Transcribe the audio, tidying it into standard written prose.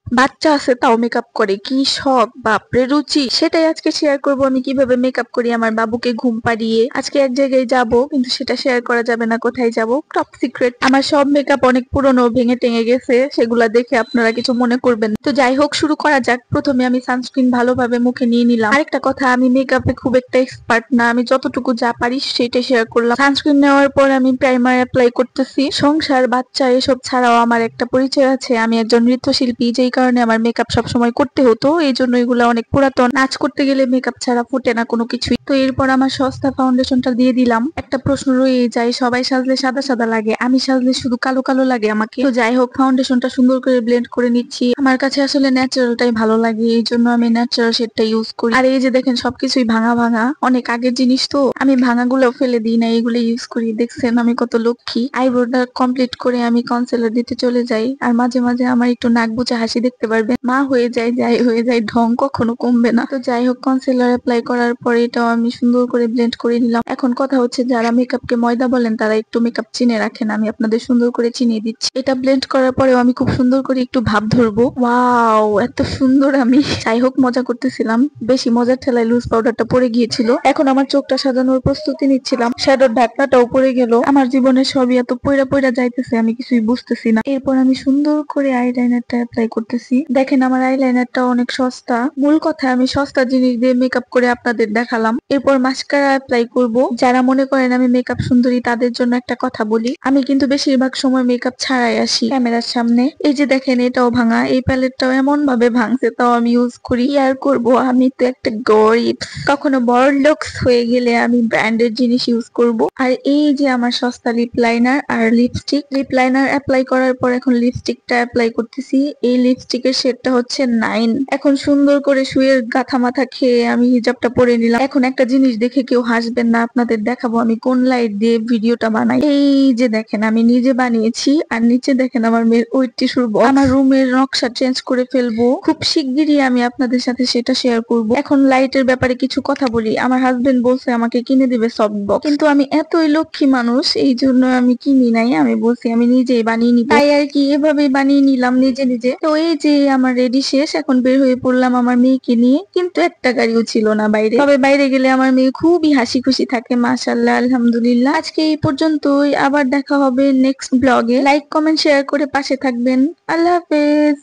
বাচ্চা আছে তাও মেকআপ করে, কি শখ, বাপরে রুচি! সেটাই আজকে শেয়ার করব আমি কিভাবে মেকআপ করি আমার বাবুকে ঘুম পাড়িয়ে। আজকে এক জায়গায় যাব, কিন্তু সেটা শেয়ার করা যাবে না, কোথায় যাব টপ সিক্রেট। আমার সব মেকআপ অনেক পুরনো, ভেঙে টেঙে গেছে, সেগুলা দেখে আপনারা কিছু মনে করবেন না। তো যাই হোক, শুরু করা যাক। প্রথমে আমি সানস্ক্রিন ভালোভাবে মুখে নিয়ে নিলাম। আরেকটা কথা, আমি মেকআপে খুব একটা এক্সপার্ট না, আমি যতটুকু যা পারি সেটা শেয়ার করলাম। সানস্ক্রিন নেওয়ার পর আমি প্রাইমার অ্যাপ্লাই করতেছি। সংসার, বাচ্চা এসব ছাড়াও আমার একটা পরিচয় আছে, আমি একজন নৃত্যশিল্পী, যেই কারণে আমার মেকআপ সবসময় করতে হতো, এই জন্য এগুলো অনেক পুরাতন। নাচ করতে গেলে মেকআপ ছাড়া ফুটে না কোনো কিছুই। তো এরপর আমার সস্তা ফাউন্ডেশনটা দিয়ে দিলাম। একটা প্রশ্ন রয়ে যায়, সবাই সাজলে সাদা সাদা লাগে, আমি সাজলে শুধু কালো কালো লাগে আমাকে। তো যাই হোক, ফাউন্ডেশনটা সুন্দর করে ব্লেন্ড করে নিচ্ছি। আমার কাছে আসলে ন্যাচারালটাই ভালো লাগে, এই জন্য আমি ন্যাচারাল শেডটা ইউজ করি। আর এই যে দেখেন, সবকিছুই ভাঙা ভাঙা, অনেক আগের জিনিস তো, আমি ভাঙাগুলো ফেলে দিই না, এগুলো ইউজ করি। দেখছেন আমি কত লক্ষ্মী। আইব্রোটা কমপ্লিট করে আমি কনসিলার দিতে চলে যাই। আর মাঝে মাঝে আমার একটু নাক বুজে হাসি দেখতে পারবেন। মা হয়ে যায়, যাই হয়ে যায়, ঢং কখনো কমবে না। তো যাই হোক, কনসিলার অ্যাপ্লাই করার পরে এটাও আমি সুন্দর করে ব্লেন্ড করে নিলাম। এখন কথা হচ্ছে, যারা মেকআপকে ময়দা বলেন তারা একটু মেকআপ চিনে রাখেন, আমি আপনাদের সুন্দর করে চিনিয়ে দিচ্ছি। এটা ব্লেন্ড করার পরেও আমি খুব সুন্দর করে একটু ভাব ধরবো। ওয়াও, এত সুন্দর আমি! যাই হোক, মজা করতেছিলাম, বেশি মজার ঠেলায় লুজ পাউডারটা পড়ে গিয়েছিল। এখন আমার চোখটা সাজানোর প্রস্তুতি নিচ্ছিলাম। শ্যাডোর ঢাকনাটাও পড়ে গেল। আমার জীবনের সবই এত পইড়া পইড়া যাইতেছে, আমি কিছুই বুঝতেছি না। এরপর আমি সুন্দর করে আইলাইনারটা অ্যাপ্লাই করতেছি। দেখেন, আমার আইলাইনারটা অনেক সস্তা। মূল কথা, আমি সস্তা জিনিস দিয়ে মেকআপ করে আপনাদের দেখালাম। এরপর মাস্কারা অ্যাপ্লাই করব। যারা মনে করেন আমি মেকআপ সুন্দরী, তাদের জন্য একটা কথা বলি, আমি কিন্তু বেশিরভাগ সময় মেকআপ ছাড়াই আসি ক্যামেরার সামনে। এই যে দেখেন, এটাও ভাঙা, এই প্যালেটটাও এমন ভাবে ভাঙছে, তাও আমি ইউজ করি। আর করব, আমি তো একটা গরিব। কখনো বড় লোকস হয়ে গেলে আমি ব্র্যান্ডের জিনিস ইউজ করব। আর এই যে আমার সস্তা লিপ লাইনার আর লিপস্টিক। লিপ লাইনার অ্যাপ্লাই করার পর এখন লিপস্টিকটা অ্যাপ্লাই করতেছি। এই লিপস্টিকের শেডটা হচ্ছে 9। এখন সুন্দর করে শুয়ের গাথা মাথা খেয়ে আমি হিজাবটা পরে নিলাম। এখন একটা জিনিস দেখে কেউ হাসবেন না, আপনাদের দেখাবো আমি কোন লাইট দিয়ে ভিডিওটা বানাই। এই যে দেখেন, আমি নিজে বানিয়েছি। আর নিচে দেখেন আমার মেয়ের ওই টিস্যুর বক্স। আমার রুমের নকশা চেঞ্জ করে ফেলবো খুব শিগগিরই, আমি আপনাদের সাথে সেটা শেয়ার করব। এখন লাইটের ব্যাপারে কিছু কথা বলি। আমার হাজবেন্ড বলছে আমাকে কিনে দিবে সফট বক্স, কিন্তু আমি এতই লক্ষ্মী মানুষ, এই জন্য আমি কিনি নাই। আমি বলছি আমি নিজেই বানিয়ে নিব, তাই আর কি এভাবে বানিয়ে নিলাম নিজে নিজে। তো এই যে আমার রেডি শেষ, এখন বের হয়ে পড়লাম আমার মেয়েকে নিয়ে। কিন্তু একটা গাড়িও ছিল না বাইরে, তবে বাইরে গেলে আমার মেয়ে খুবই হাসি খুশি থাকে, মাশাআল্লাহ, আলহামদুলিল্লাহ। আজকে এই পর্যন্তই, আবার দেখা হবে নেক্সট ব্লগে। লাইক কমেন্ট শেয়ার করে পাশে থাকবেন। আল্লাহ হাফেজ।